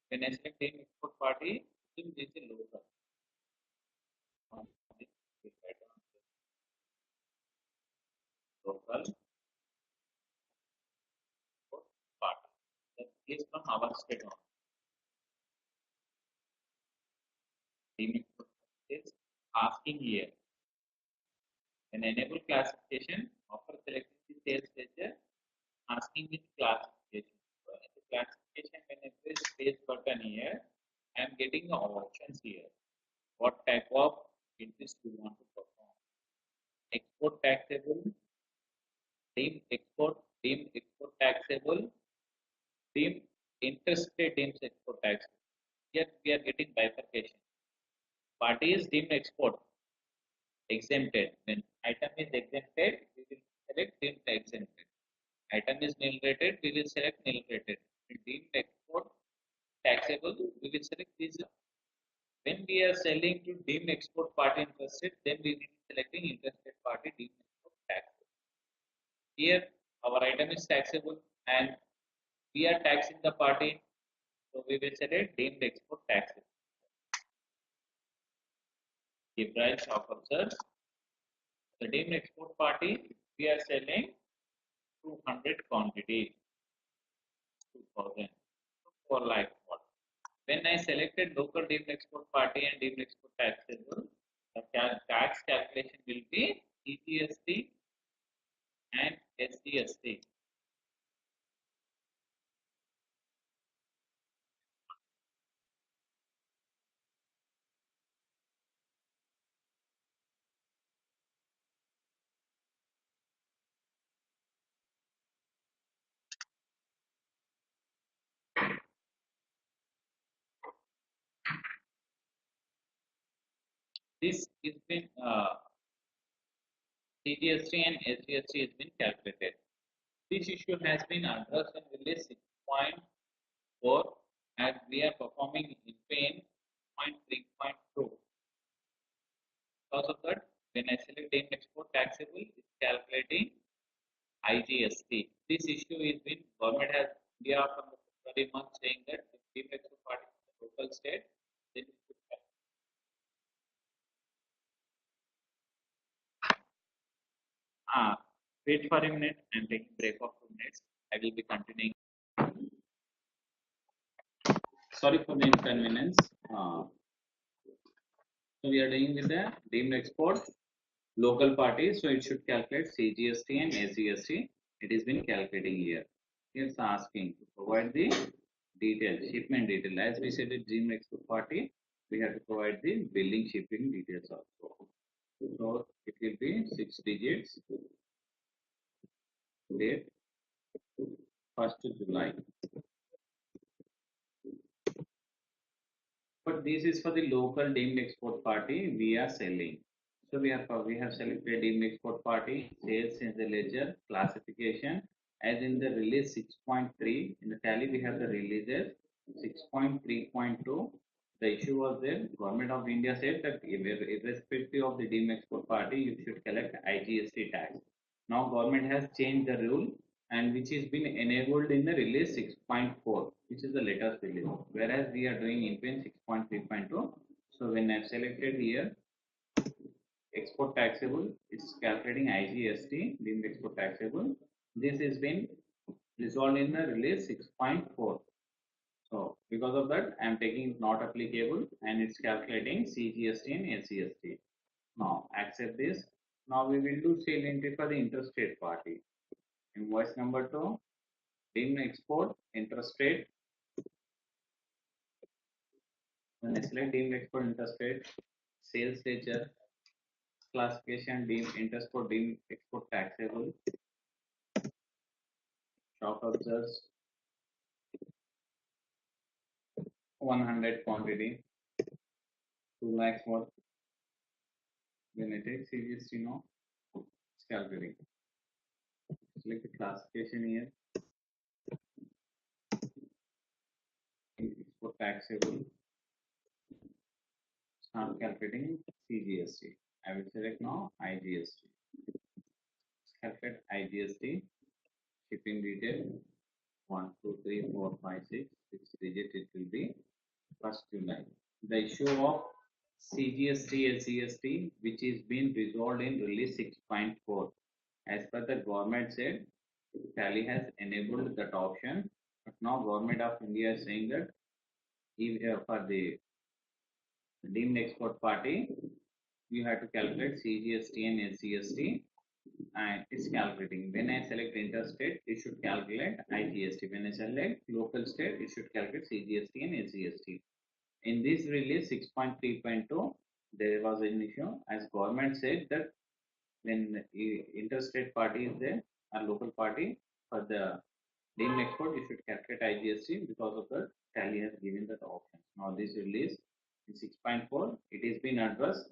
When I select name export party, then this is local. Local export party. That is from our state only. Name export is asking here. When enable classification, after selecting the sales ledger, asking with classification. So in the classification, when I press space button here, I am getting the options here. What type of interest you want to perform? Export taxable, deemed export taxable, deemed interstate deemed export taxable. Here we are getting bifurcation. Party is deemed export exempted. When item is exempted, we will select deemed exempted. Item is nil rated, we will select nil rated. Deemed export taxable, we will select this. When we are selling to deemed export party interested, then we will be selecting interested party deemed export taxable. Here our item is taxable and we are taxing the party, so we will select deemed export taxable. Give price of observe. The deemed export party, we are selling 200 quantity, 2000 for like what? When I selected local deemed export party and deemed export taxable, the tax calculation will be CGST and SGST. This is been CGST and SGST has been calculated. This issue has been addressed in release 6.4 as we are performing in pain 0.3.2. Because of that, when I select deemed export taxable, it's calculating IGST. This issue is been government has India from the February month saying that if deemed export party is the local state, then it should wait for a minute. I'm taking break of 2 minutes. I will be continuing. Sorry for the inconvenience. So we are dealing with the deemed export local party, so it should calculate CGST and SGST. It is been calculating here. It's asking to provide the detail, shipment detail. As we said, it's deemed export party, we have to provide the billing shipping details also. So it will be 6 digits, date 1st July. But this is for the local deemed export party we are selling. So we have selected deemed export party, sales in the ledger, classification. As in the release 6.3, in the tally we have the releases 6.3.2. The issue was there. Government of India said that irrespective of the deemed export party, you should collect IGST tax. Now government has changed the rule and which is been enabled in the release 6.4, which is the latest release, whereas we are doing in PIN 6.3.2. So when I've selected here export taxable, it's calculating IGST, deemed export taxable. This has been resolved in the release 6.4. So because of that, I am taking not applicable and it's calculating CGST and SGST. Now accept this. Now we will do sale entry for the interstate party. Invoice number 2, deemed export interstate. When I select deemed export interstate, sales ledger, classification deemed interstate deemed export taxable, shop observes 100 quantity, 2 lakhs worth. When I take CGST now, it's calculating. Select the classification here, export taxable, start calculating CGST. I will select now IGST. Calculate IGST, shipping detail 1, 2, 3, 4, 5, 6, 6 digit it will be 1st July. The issue of CGST SGST which is being resolved in release 6.4. As per the government said, Tally has enabled that option, but now Government of India is saying that if for the deemed export party, you have to calculate CGST and SGST, and it's calculating. When I select interstate, it should calculate IGST. When I select local state, it should calculate CGST and SGST. In this release 6.3.2, there was an issue as government said that when interstate party is there or local party for the deemed export, you should calculate IGST. Because of that, Tally has given that option. Now this release in 6.4, it is been addressed.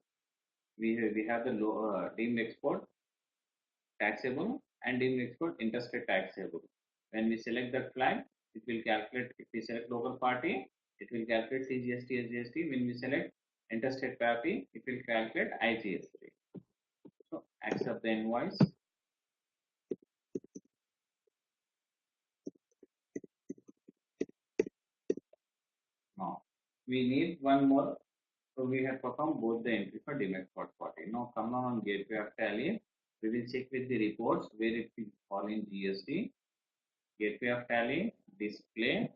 We have the deemed export taxable and deemed export interstate taxable. When we select that flag, it will calculate. If we select local party, it will calculate CGST, SGST. When we select interstate party, it will calculate IGST. So accept the invoice. Now we need one more. So we have performed both the entry for deemed export party. Now come on gateway of Tally. We will check with the reports where it will fall in GST. Gateway of Tally, display,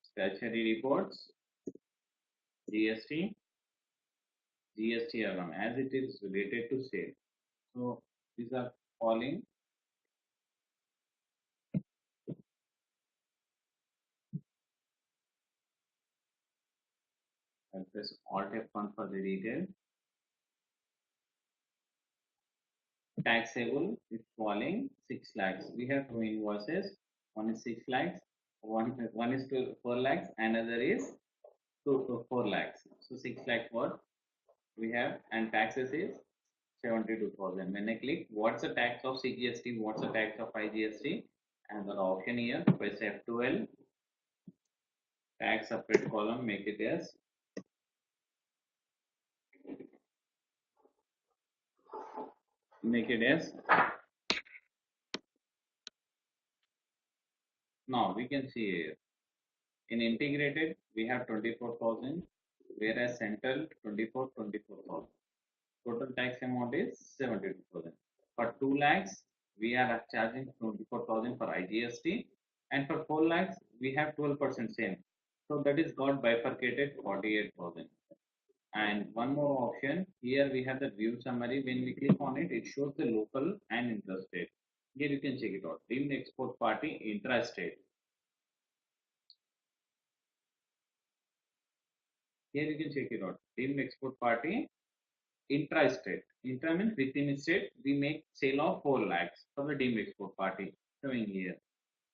statutory reports, GST, GST alarm as it is related to sale. So these are falling. I'll press Alt F1 for the detail. Taxable is falling 6 lakhs. We have two invoices. One is 6 lakhs. One is 4 lakhs. Another is 4 lakhs. So 6 lakhs what we have, and taxes is 72,000. When I click what's the tax of CGST, what's the tax of IGST, and the option here, press F12, tax separate column, make it as now we can see here in integrated we have 24,000, whereas central 24,000. Total tax amount is 72,000. For 2 lakhs we are charging 24,000 for IGST, and for 4 lakhs we have 12% same. So that is got bifurcated 48,000. And one more option here, we have the view summary. When we click on it, it shows the local and interstate. Here you can check it out. Deemed export party intrastate. Here you can check it out. Deemed export party intrastate. Intra means within state. We make sale of 4 lakhs for the deemed export party. Showing here.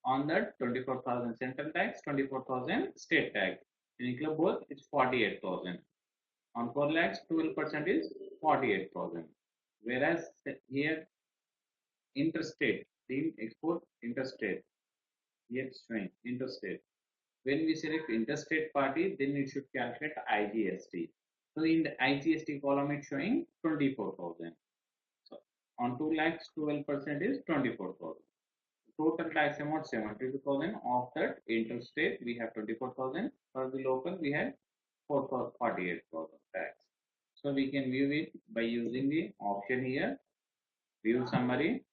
On that 24,000 central tax, 24,000 state tax. In include both, it's 48,000. On 4 lakhs, 12% is 48,000. Whereas here interstate, deemed export interstate, here it's showing interstate. When we select interstate party, then it should calculate IGST. So in the IGST column, it's showing 24,000. So on 2 lakhs, 12% is 24,000. Total tax amount 72,000. Of that interstate, we have 24,000. For the local, we have 48,000 tax. So we can view it by using the option here, view summary,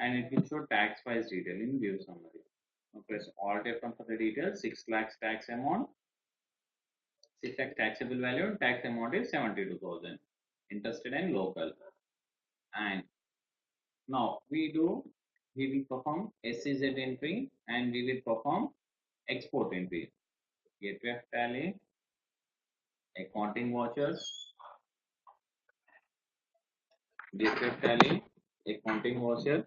and it will show tax wise detail in view summary. Now press Alt F1 for the details. 6 lakhs tax amount, 6 lakhs taxable value, tax amount is 72,000. Interstate and local. And now we will perform SCZ entry and we will perform export entry. Gateway of Tally, accounting vouchers, Gateway of Tally, accounting voucher,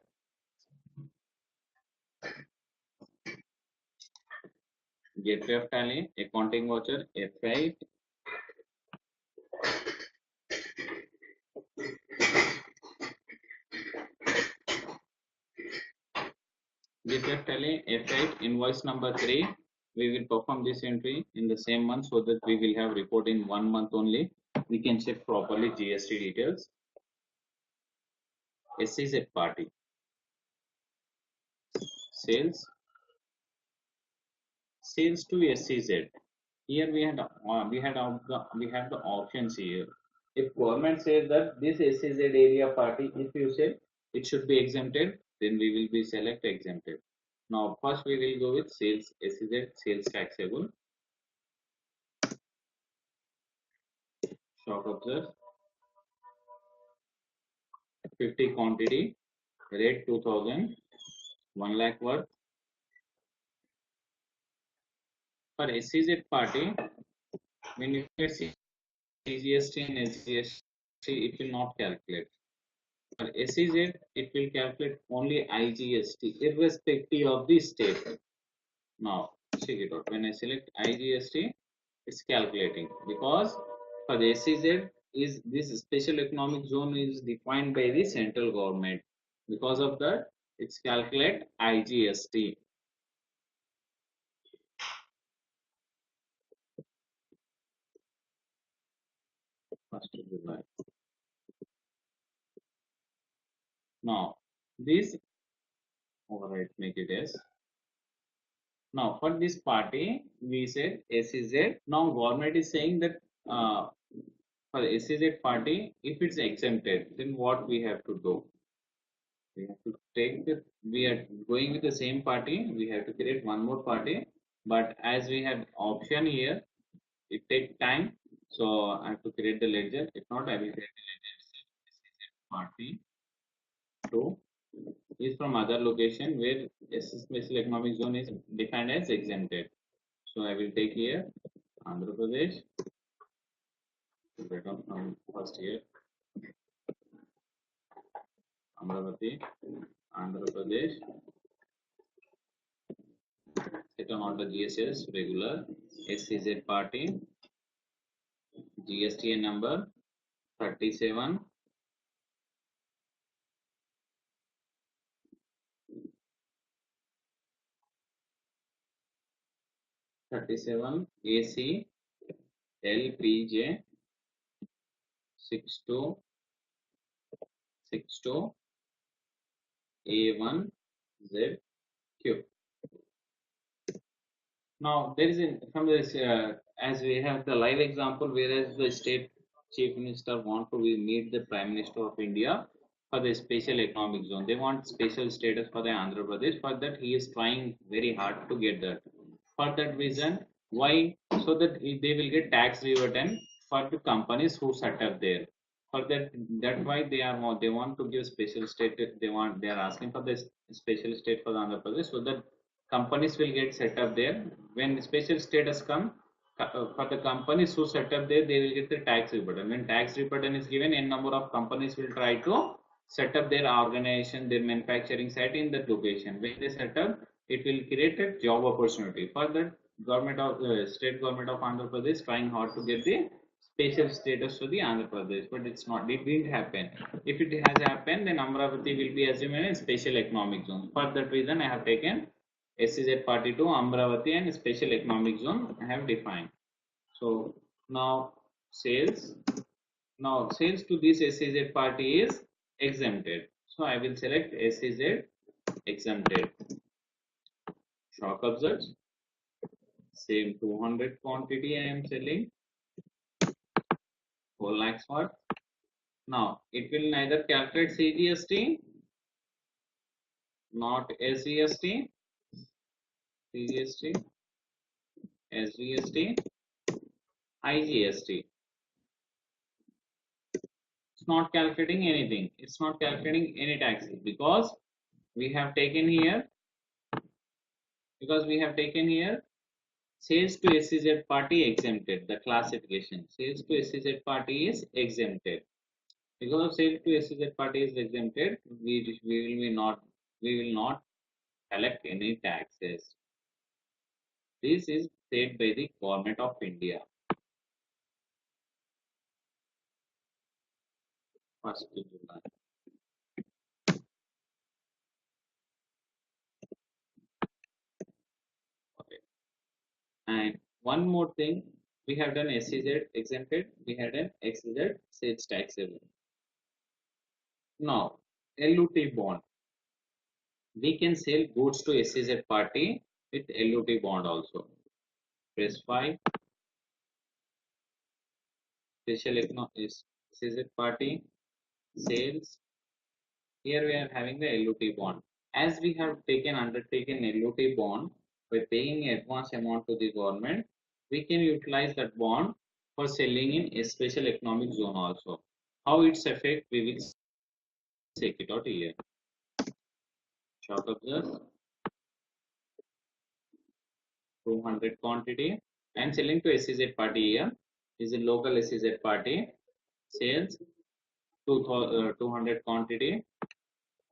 Gateway of Tally, accounting voucher, F8, Gateway of Tally, F8, invoice number 3. We will perform this entry in the same month so that we will have report in 1 month only. We can check properly GST details. SCZ party. sales to SEZ. Here we have the options here. If government says that this SEZ area party, if you say it should be exempted, then we will be select exempted. Now first we will go with sales SEZ, sales taxable. Shock observe 50 quantity, rate 2000, 1 lakh worth. For SEZ party, when you get CGST and SGST, it will not calculate. For SEZ, it will calculate only IGST, irrespective of the state. Now, check it out. When I select IGST, it's calculating, because for the SEZ, is this special economic zone is defined by the central government. Because of that, it's calculate IGST. First of July. Now, this override make it as. Now, for this party, we said SEZ. Now, government is saying that for SEZ party, if it's exempted, then what we have to do? We have to take the, we are going with the same party, we have to create one more party, but as we have option here, it takes time, so I have to create the ledger. If not, I will create the ledger. SEZ party 2 is from other location where special economic zone is defined as exempted. So I will take here Andhra Pradesh, from first here Amravati, Andhra Pradesh, second order GSS regular, SEZ party, GSTN number 37 AC LPJ 6262 A1ZQ. Now there is from this as we have the live example, whereas the state chief minister want to meet the prime minister of India for the special economic zone. They want special status for the Andhra Pradesh. For that he is trying very hard to get that. For that reason, why? So that they will get tax return for the companies who set up there. For that's why they want to give special state. They are asking for the special state for the Andhra Pradesh, so that companies will get set up there. When special status come for the companies who set up there, they will get the tax return. When tax return is given, n number of companies will try to set up their organization, their manufacturing site in that location. When they set up, it will create a job opportunity. For that, government of state government of Andhra Pradesh trying hard to get the special status to the Andhra Pradesh, but it's not. It didn't happen. If it has happened, then Amravati will be assumed a special economic zone. For that reason, I have taken SEZ party to Amravati and special economic zone I have defined. So now sales. Now sales to this SEZ party is exempted. So I will select SEZ exempted. Shock observes. Same 200 quantity I am selling. 4 lakhs worth. Now it will neither calculate CGST, not SGST, CGST, SGST, IGST. It's not calculating anything. It's not calculating any taxes because we have taken here sales to SEZ party exempted. The classification sales to SEZ party is exempted. Because of sales to SEZ party is exempted, we will not collect any taxes. This is said by the government of India. First of July. Okay. And one more thing, we have done SEZ exempted, we had an SEZ sales taxable. Now, LUT bond. We can sell goods to SEZ party with LOT bond also. Press 5. Special economic SEZ party sales. Here we are having the LOT bond. As we have undertaken LOT bond by paying advance amount to the government, we can utilize that bond for selling in a special economic zone also. How its effect we will check it out here. Short observe 200 quantity. I am selling to SEZ party here. Is a local SEZ party. Sales 200 quantity.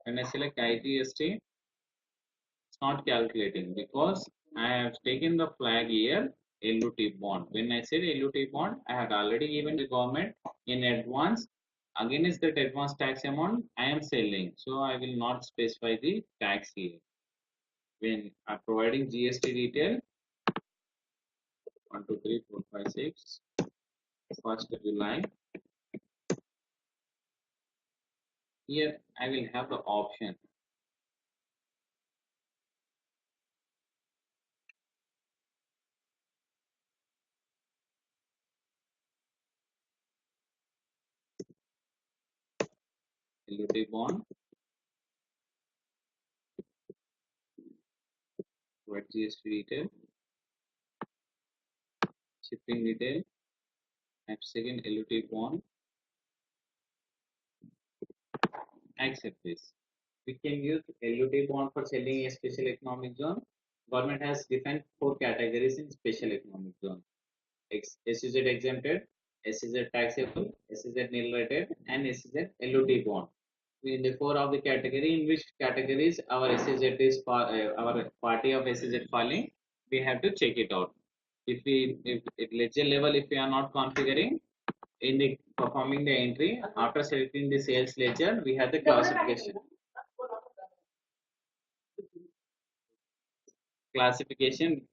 When I select IGST, it's not calculating because I have taken the flag here LUT bond. When I said LUT bond, I had already given the government in advance. Against that advance tax amount, I am selling. So I will not specify the tax here. When I'm providing GST detail, 1, 2, 3, 4, 5, 6, 1st July. Here I will have the option LUT bond, provide GST detail, shipping detail, and second LUT bond. Accept this. We can use LUT bond for selling a special economic zone. Government has defined 4 categories in special economic zone. SEZ exempted, SEZ taxable, SEZ nil rated, and SEZ LUT bond. In the 4 of the category, in which categories our SEZ is our party of SEZ filing, we have to check it out. If at ledger level, if we are not configuring in the performing the entry after selecting the sales ledger, we have the classification.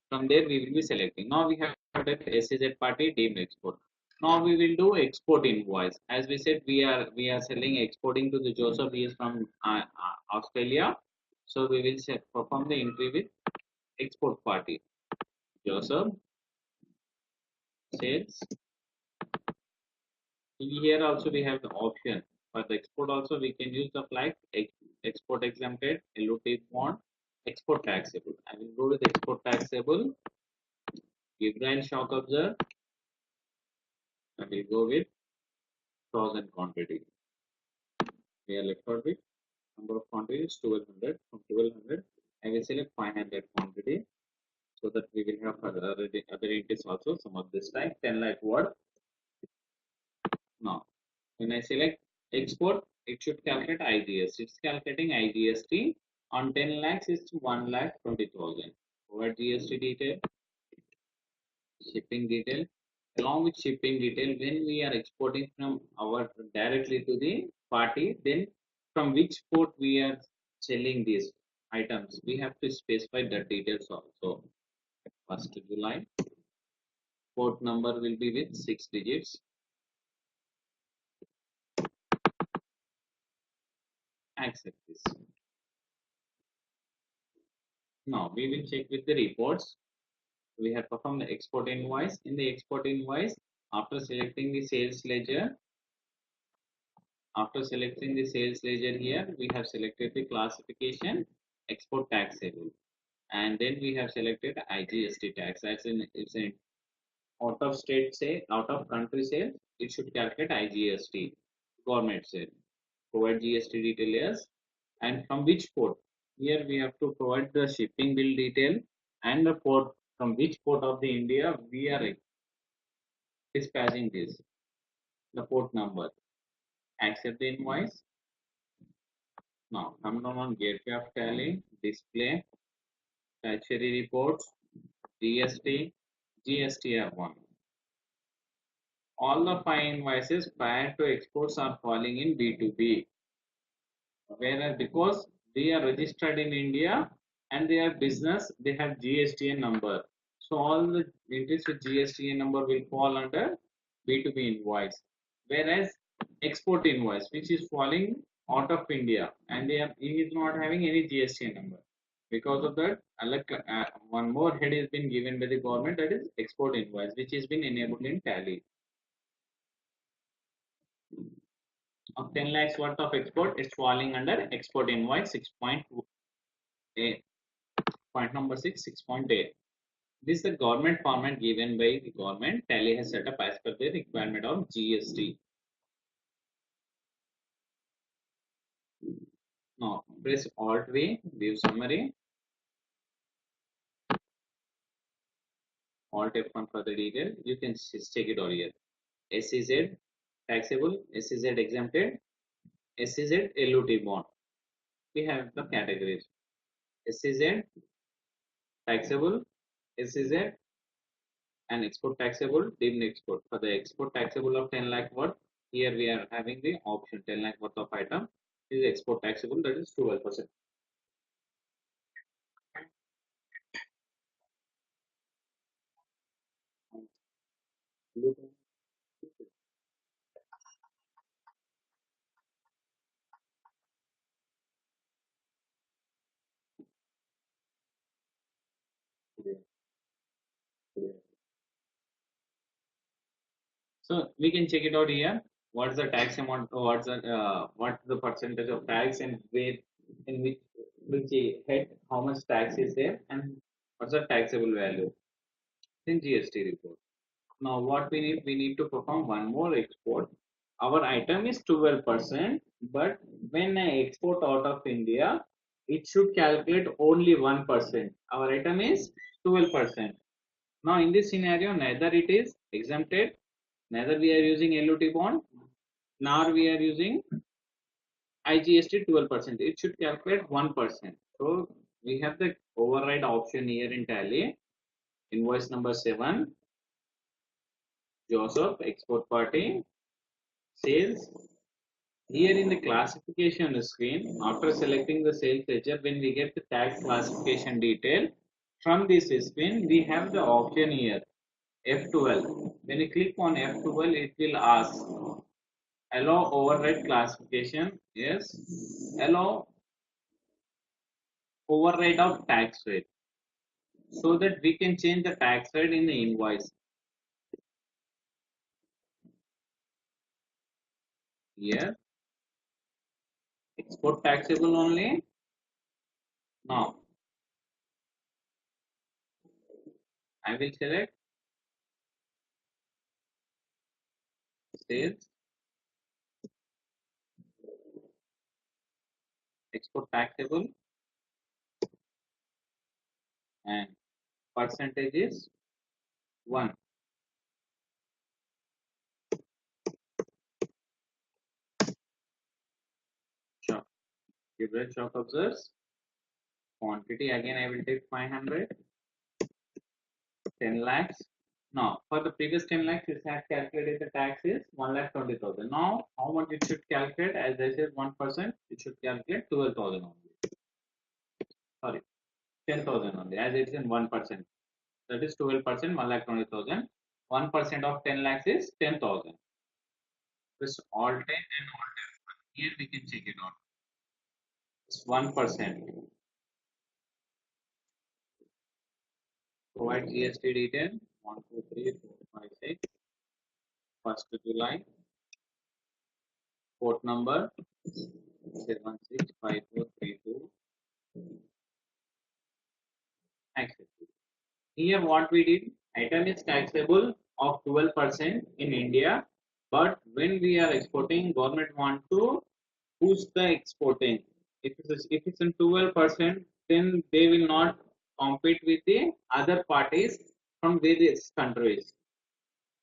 From there we will be selecting. Now we have that SEZ party deemed export. Now we will do export invoice. As we said, we are selling exporting to the Joseph. He is from Australia, so we will perform the entry with export party. Joseph sales. Here also we have the option for the export. Also we can use the flag export exempted, LOT bond, export taxable. I will go with export taxable. Gibrine shock observer. I will go with 1000 quantity. We are left out with number of quantities 1200. From 1200, I will select 500 quantity so that we will have other entries also. Some of this time 10 lakh word. Now, when I select export, it should calculate IGST. It's calculating IGST on 10 lakhs. It's 1,20,000. Provide GST detail, shipping detail. Along with shipping detail, when we are exporting from our directly to the party, then from which port we are selling these items, we have to specify the details also. 1st July, port number will be with 6 digits. Accept this. Now we will check with the reports. We have performed the export invoice. In the export invoice, after selecting the sales ledger, here, we have selected the classification export taxable, and then we have selected IGST tax. As in, it's an out of state sale, out of country sale, it should calculate IGST. Government sale, provide GST details, and from which port. Here we have to provide the shipping bill detail and the port, from which port of the India we are dispatching this, the port number. Accept the invoice. Now come down on gateway of tally, display, statutory reports, GST, GSTR1. All the 5 invoices prior to exports are falling in B2B. Whereas because they are registered in India and they are business, they have GSTN number. So all the entries with GSTN number will fall under B2B invoice. Whereas export invoice, which is falling out of India, and he is not having any GST number. Because of that, one more head has been given by the government, that is export invoice, which has been enabled in Tally. Of 10 lakhs worth of export is falling under export invoice 6.8. Point number 6, 6.8. This is the government format given by the government. Tally has set up as per the requirement of GST. Now press Alt V, view summary. Alt F1 for the detail. You can check it over here. SEZ taxable, SEZ exempted, SEZ LUT bond. We have the categories. SEZ taxable, SEZ and export taxable, deemed export. For the export taxable of 10 lakh worth, here we are having the option 10 lakh worth of item is export taxable, that is 12%. So we can check it out here. What's the tax amount? What's the percentage of tax and where in which head how much tax is there and what's the taxable value in GST report. Now what we need to perform one more export. Our item is 12%, but when I export out of India, it should calculate only 1%. Our item is 12%. Now in this scenario, neither it is exempted, neither we are using LUT bond, nor we are using IGST 12%. It should calculate 1%. So we have the override option here in Tally. Invoice number 7, Joseph, export party, sales. Here in the classification screen, after selecting the sales ledger, when we get the tax classification detail, from this screen, we have the option here, F12. When you click on F12, it will ask, allow override classification, yes, allow override of tax rate, so that we can change the tax rate in the invoice. Here, export taxable only. Now, I will select sales, export taxable, and percentage is 1. Sure. Give red shock observes. Quantity again I will take 500. 10 lakhs. Now for the previous 10 lakhs, it has calculated the tax is 1,20,000. Now how much it should calculate? As I said 1%, it should calculate 12,000 only. Sorry, 10,000 only, as it is in 1%. That is 12%, 1,20,000. 1% of 10 lakhs is 10,000. This Alt and Alt F1. Here we can check it out. It's 1%. Provide GST detail 1, 2, 3, 4, 5, 6. 1st July. Port number 765432. Accepted. Here what we did, item is taxable of 12% in India, but when we are exporting, government want to push the exporting. If it's in 12%, then they will not compete with the other parties from various countries.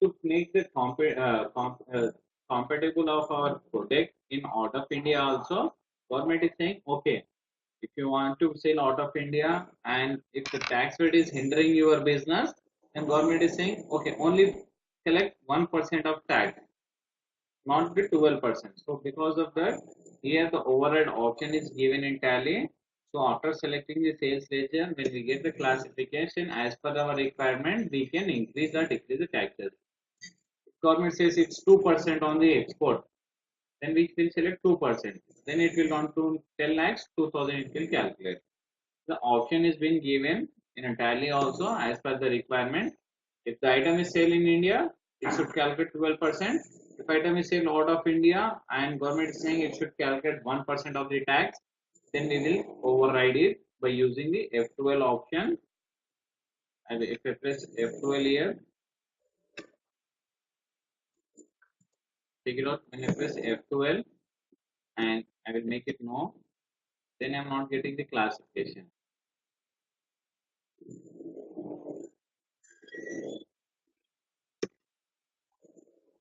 To make the compatible of our product in out of India also, government is saying okay, if you want to sell out of India and if the tax rate is hindering your business, then government is saying okay, only collect 1% of tax, not the 12%. So because of that, here the override option is given in Tally. So after selecting the sales ledger, when we get the classification as per our requirement, we can increase or decrease the taxes. Government says it's 2% on the export, then we will select 2%. then it will come to 10 lakhs, 2000 it will calculate. The option is being given in a tally also as per the requirement. If the item is sale in India, it should calculate 12%. If item is sale out of India and government is saying it should calculate 1% of the tax, then we will override it by using the F12 option. And if I press F12 here, take it out. When I press F12 and I will make it no, then I am not getting the classification.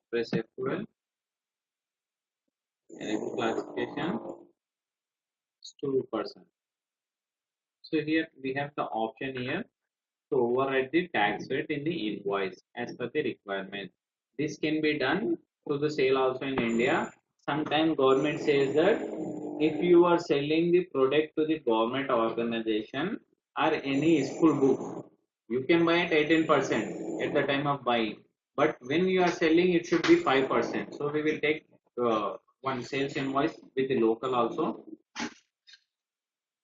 Press F12, enable classification, it's 2%. So here we have the option here to override the tax rate in the invoice as per the requirement. This can be done to the sale also in India. Sometimes government says that if you are selling the product to the government organization or any school book, you can buy at 18% at the time of buying. But when you are selling, it should be 5%. So we will take one sales invoice with the local also.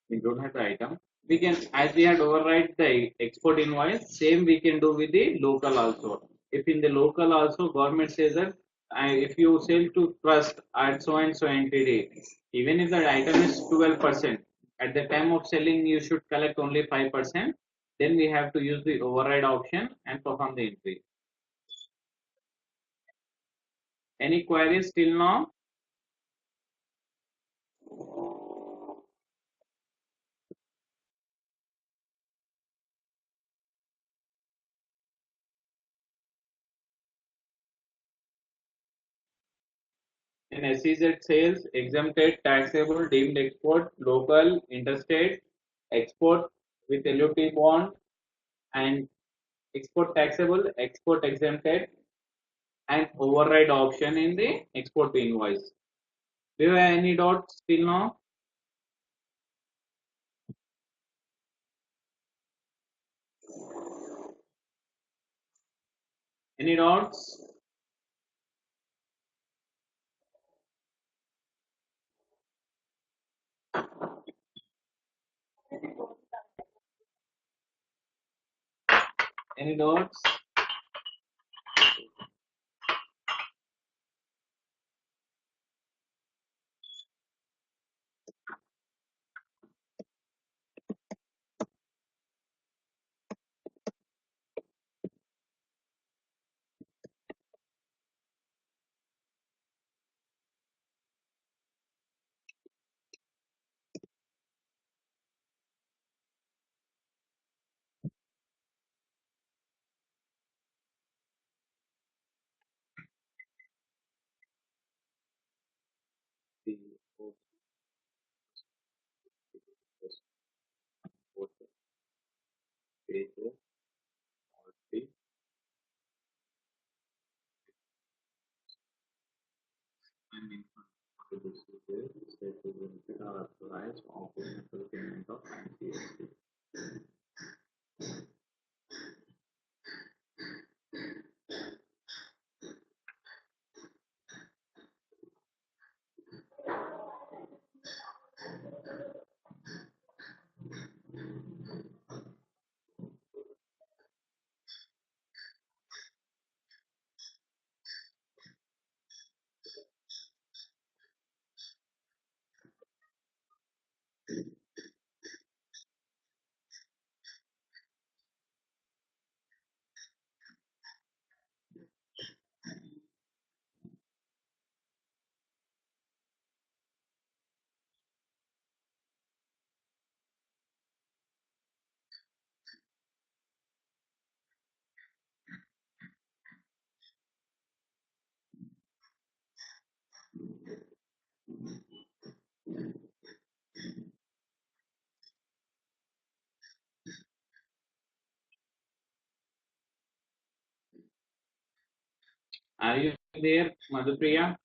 We don't have the item. We can, as we had override the export invoice, same we can do with the local also. If in the local also government says that if you sell to trust at so and so entity, even if the item is 12%, at the time of selling you should collect only 5%. Then we have to use the override option and perform the entry. Any queries till now? In SEZ sales, exempted, taxable, deemed export, local, interstate, export with LUT bond, and export taxable, export exempted, and override option in the export invoice. Do you have any doubts till now? Any doubts? Any doubts? The page and in front of the state limited are authorized offering for payment of ICST. Are you there, Madhupriya?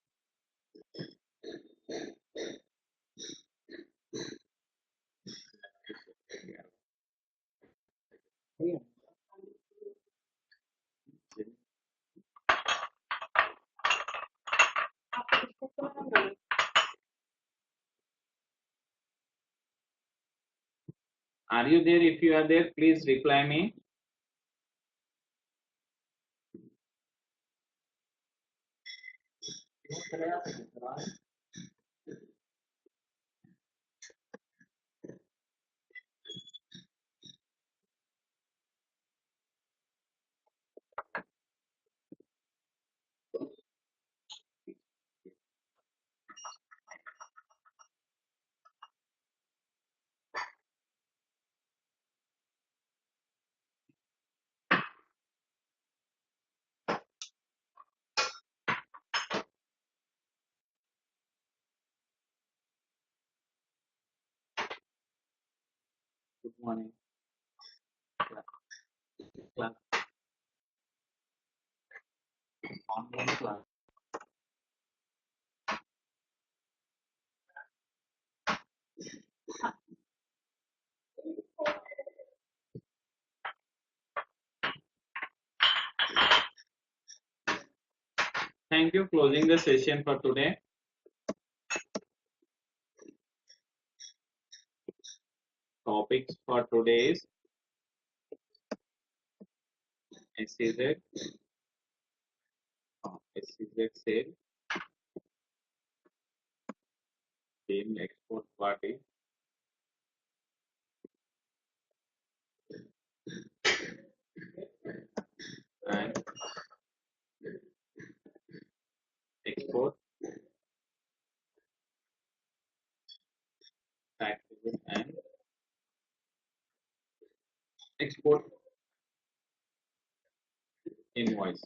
Are you there? If you are there, please reply me. Good morning. Class. Online class. Thank you. Closing the session for today. Topics for today is SEZ, SEZ sale, deemed export party, and export taxable and export invoice.